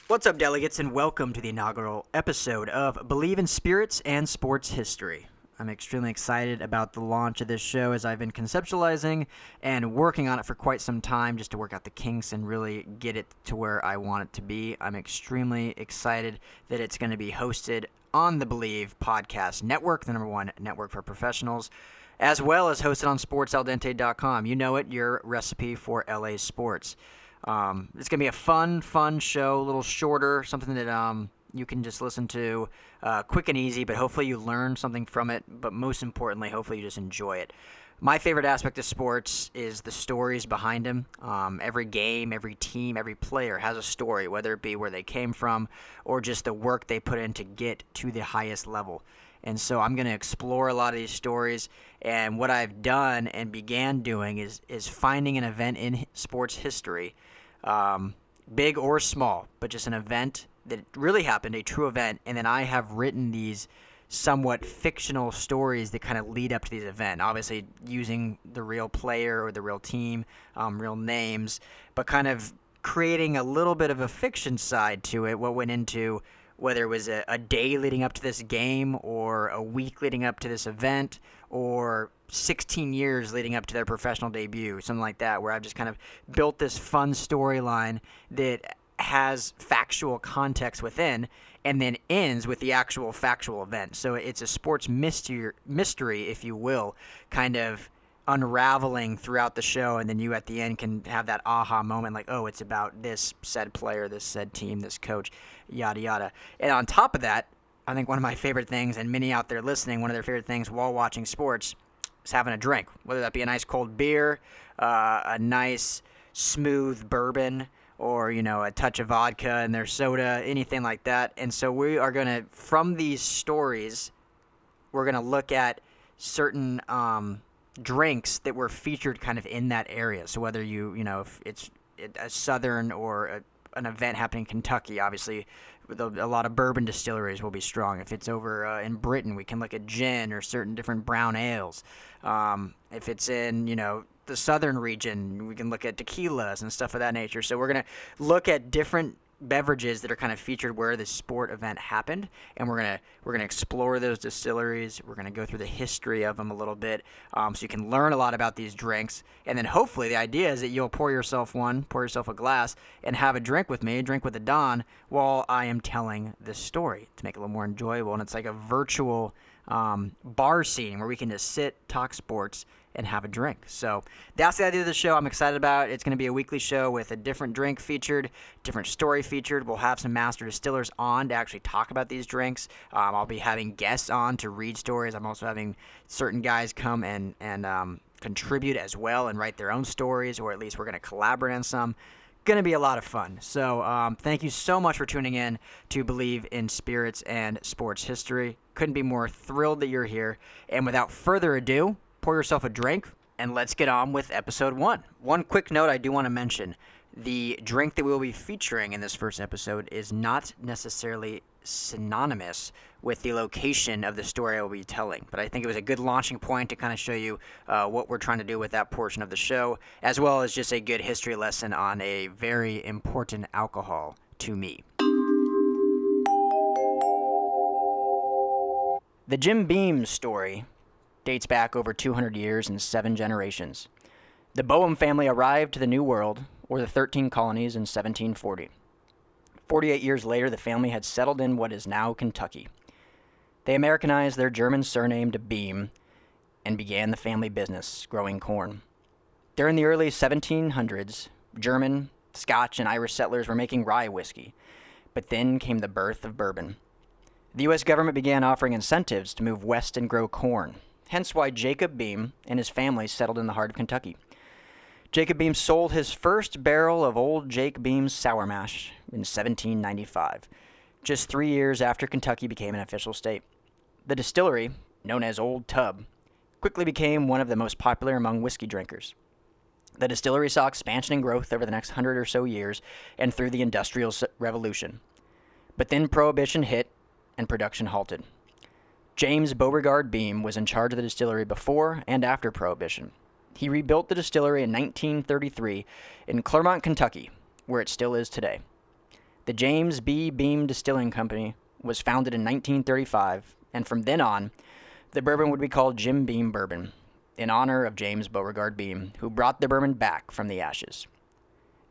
What's up, delegates, and welcome to the inaugural episode of Bleav in Spirits and Sports History. I'm extremely excited about the launch of this show as I've been conceptualizing and working on it for quite some time just to work out the kinks and really get it to where I want it to be. I'm extremely excited that it's going to be hosted on the Bleav Podcast Network, the number one network for professionals, as well as hosted on sportsaldente.com. You know it, your recipe for LA sports. It's going to be a fun show, a little shorter, something that you can just listen to quick and easy, but hopefully you learn something from it, but most importantly, hopefully you just enjoy it. My favorite aspect of sports is the stories behind them. Every game, every team, every player has a story, whether it be where they came from or just the work they put in to get to the highest level. And so I'm going to explore a lot of these stories, and what I've done and began doing is finding an event in sports history, big or small, but just an event that really happened, a true event, and then I have written these somewhat fictional stories that kind of lead up to these events, obviously using the real player or the real team, real names, but kind of creating a little bit of a fiction side to it, what went into whether it was a day leading up to this game or a week leading up to this event or 16 years leading up to their professional debut, something like that, where I've just kind of built this fun storyline that has factual context within and then ends with the actual factual event. So it's a sports mystery, if you will, kind of unraveling throughout the show, and then you at the end can have that aha moment like, oh, it's about this said player, this said team, this coach, yada yada. And on top of that, I think one of my favorite things, and many out there listening, one of their favorite things while watching sports is having a drink, whether that be a nice cold beer, a nice smooth bourbon, or, you know, a touch of vodka in their soda, anything like that. And so we are going to, from these stories, we're going to look at certain drinks that were featured kind of in that area. So whether you know, if it's a southern or an event happening in Kentucky, obviously with a lot of bourbon distilleries will be strong. If it's over in Britain, we can look at gin or certain different brown ales. If it's in, you know, the southern region, we can look at tequilas and stuff of that nature. So we're going to look at different beverages that are kind of featured where the sport event happened, and we're gonna explore those distilleries. We're gonna go through the history of them a little bit, so you can learn a lot about these drinks. And then hopefully the idea is that you'll pour yourself a glass, and have a drink with me, drink with the Don, while I am telling this story to make it a little more enjoyable. And it's like a virtual bar scene where we can just sit, talk sports, and have a drink. So that's the idea of the show. I'm excited about it. It's going to be a weekly show with a different drink featured, different story featured. We'll have some master distillers on to actually talk about these drinks. I'll be having guests on to read stories. I'm also having certain guys come and contribute as well and write their own stories, or at least we're going to collaborate on some. Going to be a lot of fun. So thank you so much for tuning in to Bleav in Spirits and Sports History. Couldn't be more thrilled that you're here. And without further ado, pour yourself a drink, and let's get on with episode 1. One quick note I do want to mention. The drink that we will be featuring in this first episode is not necessarily synonymous with the location of the story I will be telling, but I think it was a good launching point to kind of show you what we're trying to do with that portion of the show, as well as just a good history lesson on a very important alcohol to me. The Jim Beam story dates back over 200 years and 7 generations. The Bourbon family arrived to the New World, or the 13 colonies, in 1740. 48 years later, the family had settled in what is now Kentucky. They Americanized their German surname to Beam and began the family business, growing corn. During the early 1700s, German, Scotch, and Irish settlers were making rye whiskey, but then came the birth of bourbon. The U.S. government began offering incentives to move west and grow corn, hence why Jacob Beam and his family settled in the heart of Kentucky. Jacob Beam sold his first barrel of Old Jake Beam's Sour Mash in 1795, just 3 years after Kentucky became an official state. The distillery, known as Old Tub, quickly became one of the most popular among whiskey drinkers. The distillery saw expansion and growth over the next 100 or so years and through the Industrial Revolution. But then Prohibition hit and production halted. James Beauregard Beam was in charge of the distillery before and after Prohibition. He rebuilt the distillery in 1933 in Claremont, Kentucky, where it still is today. The James B. Beam Distilling Company was founded in 1935, and from then on, the bourbon would be called Jim Beam Bourbon, in honor of James Beauregard Beam, who brought the bourbon back from the ashes.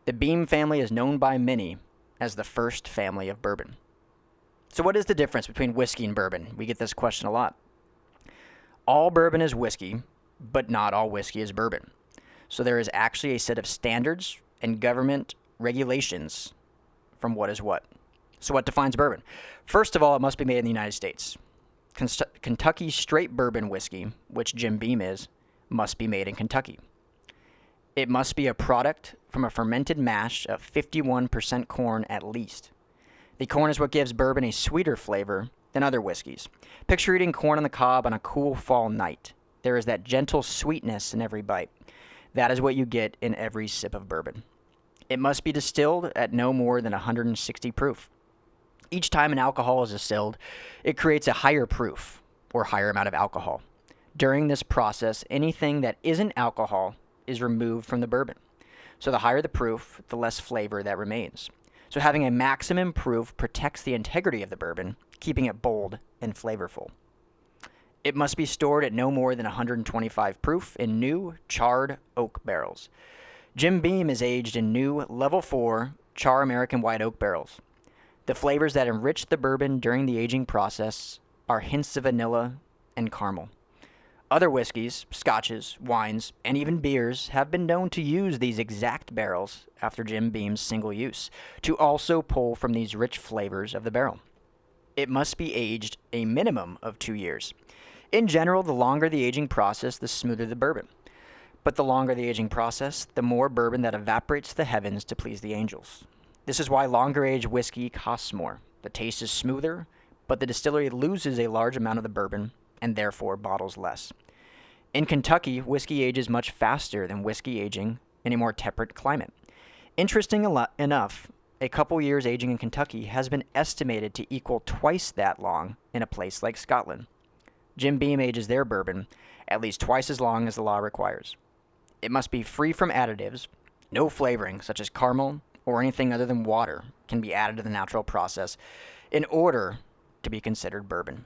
The Beam family is known by many as the first family of bourbon. So what is the difference between whiskey and bourbon? We get this question a lot. All bourbon is whiskey, but not all whiskey is bourbon. So there is actually a set of standards and government regulations from what is what. So what defines bourbon? First of all, it must be made in the United States. Kentucky straight bourbon whiskey, which Jim Beam is, must be made in Kentucky. It must be a product from a fermented mash of 51% corn at least. The corn is what gives bourbon a sweeter flavor than other whiskeys. Picture eating corn on the cob on a cool fall night. There is that gentle sweetness in every bite. That is what you get in every sip of bourbon. It must be distilled at no more than 160 proof. Each time an alcohol is distilled, it creates a higher proof or higher amount of alcohol. During this process, anything that isn't alcohol is removed from the bourbon. So the higher the proof, the less flavor that remains. So having a maximum proof protects the integrity of the bourbon, keeping it bold and flavorful. It must be stored at no more than 125 proof in new charred oak barrels. Jim Beam is aged in new level 4 char American white oak barrels. The flavors that enrich the bourbon during the aging process are hints of vanilla and caramel. Other whiskeys, scotches, wines, and even beers have been known to use these exact barrels after Jim Beam's single use to also pull from these rich flavors of the barrel. It must be aged a minimum of 2 years. In general, the longer the aging process, the smoother the bourbon. But the longer the aging process, the more bourbon that evaporates to the heavens to please the angels. This is why longer-aged whiskey costs more. The taste is smoother, but the distillery loses a large amount of the bourbon and therefore bottles less. In Kentucky, whiskey ages much faster than whiskey aging in a more temperate climate. Interesting enough, a couple years aging in Kentucky has been estimated to equal twice that long in a place like Scotland. Jim Beam ages their bourbon at least twice as long as the law requires. It must be free from additives. No flavoring, such as caramel or anything other than water, can be added to the natural process in order to be considered bourbon.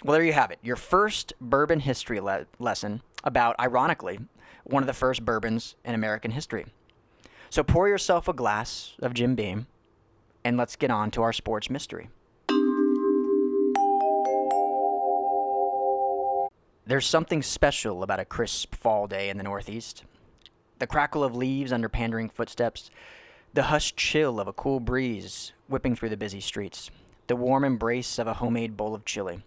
Well, there you have it. Your first bourbon history lesson about, ironically, one of the first bourbons in American history. So pour yourself a glass of Jim Beam, and let's get on to our sports mystery. There's something special about a crisp fall day in the Northeast. The crackle of leaves under pandering footsteps, the hushed chill of a cool breeze whipping through the busy streets, the warm embrace of a homemade bowl of chili.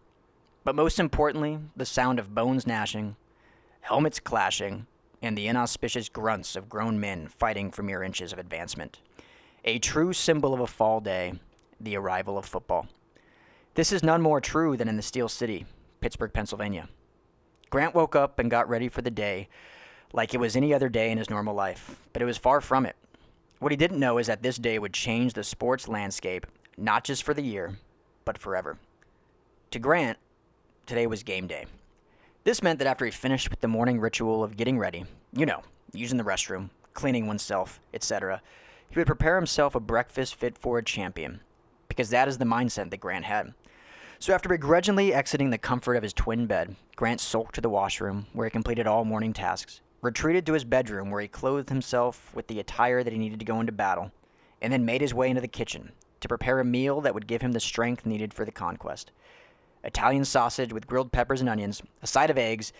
But most importantly, the sound of bones gnashing, helmets clashing, and the inauspicious grunts of grown men fighting for mere inches of advancement. A true symbol of a fall day, the arrival of football. This is none more true than in the Steel City, Pittsburgh, Pennsylvania. Grant woke up and got ready for the day like it was any other day in his normal life, but it was far from it. What he didn't know is that this day would change the sports landscape, not just for the year, but forever. To Grant, today was game day. This meant that after he finished with the morning ritual of getting ready, using the restroom, cleaning oneself, etc., he would prepare himself a breakfast fit for a champion, because that is the mindset that Grant had. So after begrudgingly exiting the comfort of his twin bed, Grant sulked to the washroom, where he completed all morning tasks, retreated to his bedroom, where he clothed himself with the attire that he needed to go into battle, and then made his way into the kitchen to prepare a meal that would give him the strength needed for the conquest. Italian sausage with grilled peppers and onions, a side of eggs,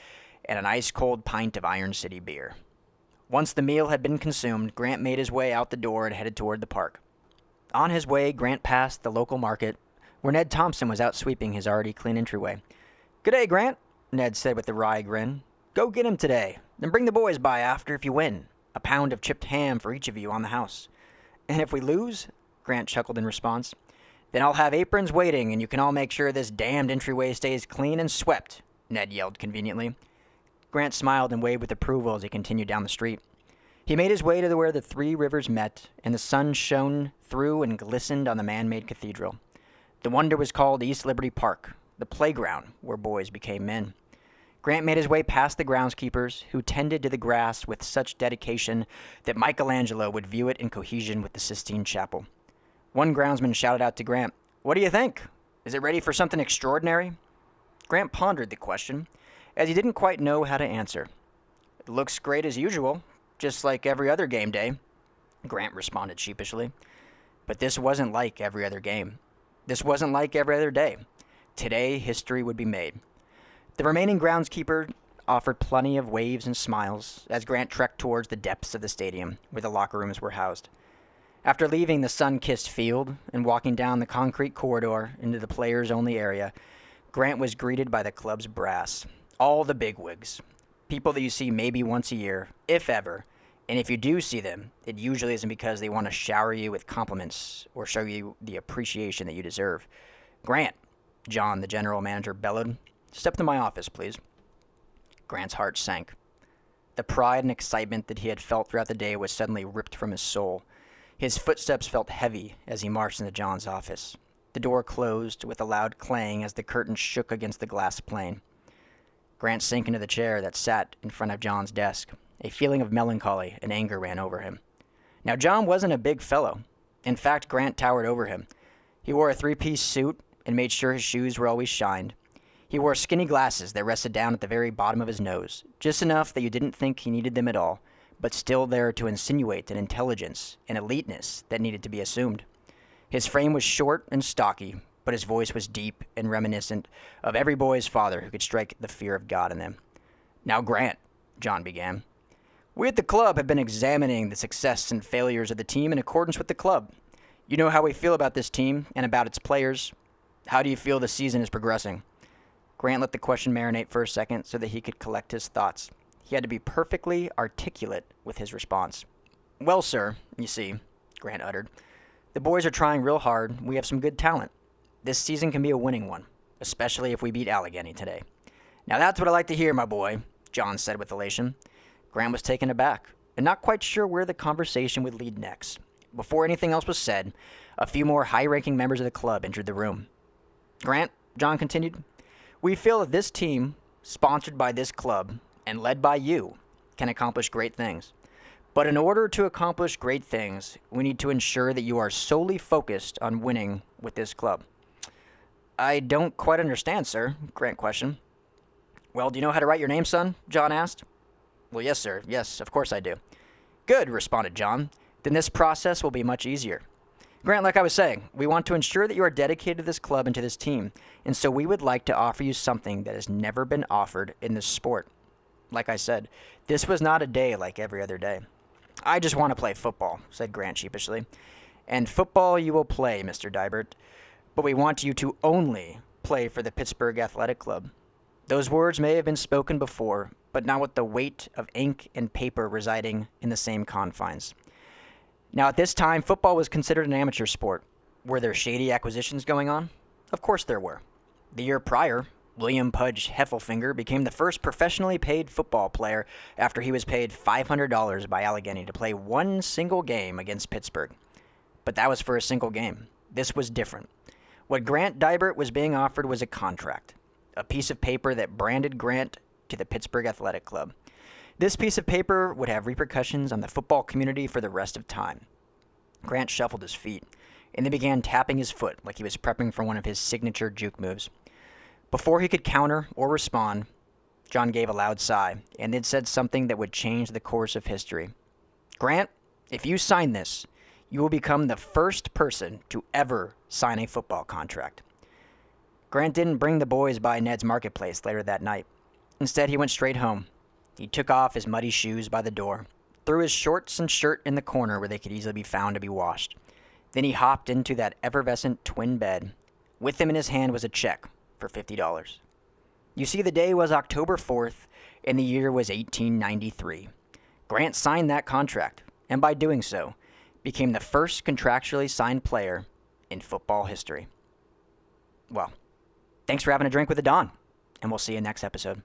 and an ice-cold pint of Iron City beer. Once the meal had been consumed, Grant made his way out the door and headed toward the park. On his way, Grant passed the local market, where Ned Thompson was out sweeping his already clean entryway. "Good day, Grant," Ned said with a wry grin. "Go get him today, then bring the boys by after if you win. A pound of chipped ham for each of you on the house." "And if we lose?" Grant chuckled in response. "Then I'll have aprons waiting, and you can all make sure this damned entryway stays clean and swept," Ned yelled conveniently. Grant smiled and waved with approval as he continued down the street. He made his way to where the three rivers met, and the sun shone through and glistened on the man-made cathedral. The wonder was called East Liberty Park, the playground where boys became men. Grant made his way past the groundskeepers, who tended to the grass with such dedication that Michelangelo would view it in cohesion with the Sistine Chapel. One groundsman shouted out to Grant, "What do you think? Is it ready for something extraordinary?" Grant pondered the question, as he didn't quite know how to answer. "It looks great as usual, just like every other game day," Grant responded sheepishly. But this wasn't like every other game. This wasn't like every other day. Today, history would be made. The remaining groundskeeper offered plenty of waves and smiles as Grant trekked towards the depths of the stadium, where the locker rooms were housed. After leaving the sun-kissed field and walking down the concrete corridor into the players-only area, Grant was greeted by the club's brass, all the bigwigs, people that you see maybe once a year, if ever, and if you do see them, it usually isn't because they want to shower you with compliments or show you the appreciation that you deserve. "Grant," John, the general manager, bellowed, "step into my office, please." Grant's heart sank. The pride and excitement that he had felt throughout the day was suddenly ripped from his soul. His footsteps felt heavy as he marched into John's office. The door closed with a loud clang as the curtain shook against the glass pane. Grant sank into the chair that sat in front of John's desk. A feeling of melancholy and anger ran over him. Now, John wasn't a big fellow. In fact, Grant towered over him. He wore a three-piece suit and made sure his shoes were always shined. He wore skinny glasses that rested down at the very bottom of his nose, just enough that you didn't think he needed them at all, but still there to insinuate an intelligence and eliteness that needed to be assumed. His frame was short and stocky, but his voice was deep and reminiscent of every boy's father who could strike the fear of God in them. "Now, Grant," John began, "we at the club have been examining the success and failures of the team in accordance with the club. You know how we feel about this team and about its players. How do you feel the season is progressing?" Grant let the question marinate for a second so that he could collect his thoughts. He had to be perfectly articulate with his response. "Well, sir, you see," Grant uttered, "the boys are trying real hard. We have some good talent. This season can be a winning one, especially if we beat Allegheny today." "Now that's what I like to hear, my boy," John said with elation. Grant was taken aback and not quite sure where the conversation would lead next. Before anything else was said, a few more high-ranking members of the club entered the room. "Grant," John continued, "we feel that this team, sponsored by this club and led by you, can accomplish great things. But in order to accomplish great things, we need to ensure that you are solely focused on winning with this club." "I don't quite understand, sir," Grant questioned. "Well, do you know how to write your name, son?" John asked. "Well, yes, sir. Yes, of course I do." "Good," responded John. "Then this process will be much easier. Grant, like I was saying, we want to ensure that you are dedicated to this club and to this team, and so we would like to offer you something that has never been offered in this sport. Like I said, this was not a day like every other day." "I just want to play football," said Grant sheepishly. "And football you will play, Mr. Dyrud, but we want you to only play for the Pittsburgh Athletic Club." Those words may have been spoken before, but not with the weight of ink and paper residing in the same confines. Now, at this time, football was considered an amateur sport. Were there shady acquisitions going on? Of course there were. The year prior, William Pudge Heffelfinger became the first professionally paid football player after he was paid $500 by Allegheny to play one single game against Pittsburgh. But that was for a single game. This was different. What Grant Dybert was being offered was a contract, a piece of paper that branded Grant to the Pittsburgh Athletic Club. This piece of paper would have repercussions on the football community for the rest of time. Grant shuffled his feet, and then began tapping his foot like he was prepping for one of his signature juke moves. Before he could counter or respond, John gave a loud sigh, and then said something that would change the course of history. "Grant, if you sign this, you will become the first person to ever sign a football contract." Grant didn't bring the boys by Ned's Marketplace later that night. Instead, he went straight home. He took off his muddy shoes by the door, threw his shorts and shirt in the corner where they could easily be found to be washed. Then he hopped into that effervescent twin bed. With him in his hand was a check for $50. You see, the day was October 4th, and the year was 1893. Grant signed that contract, and by doing so, became the first contractually signed player in football history. Well, thanks for having a drink with the Don, and we'll see you next episode.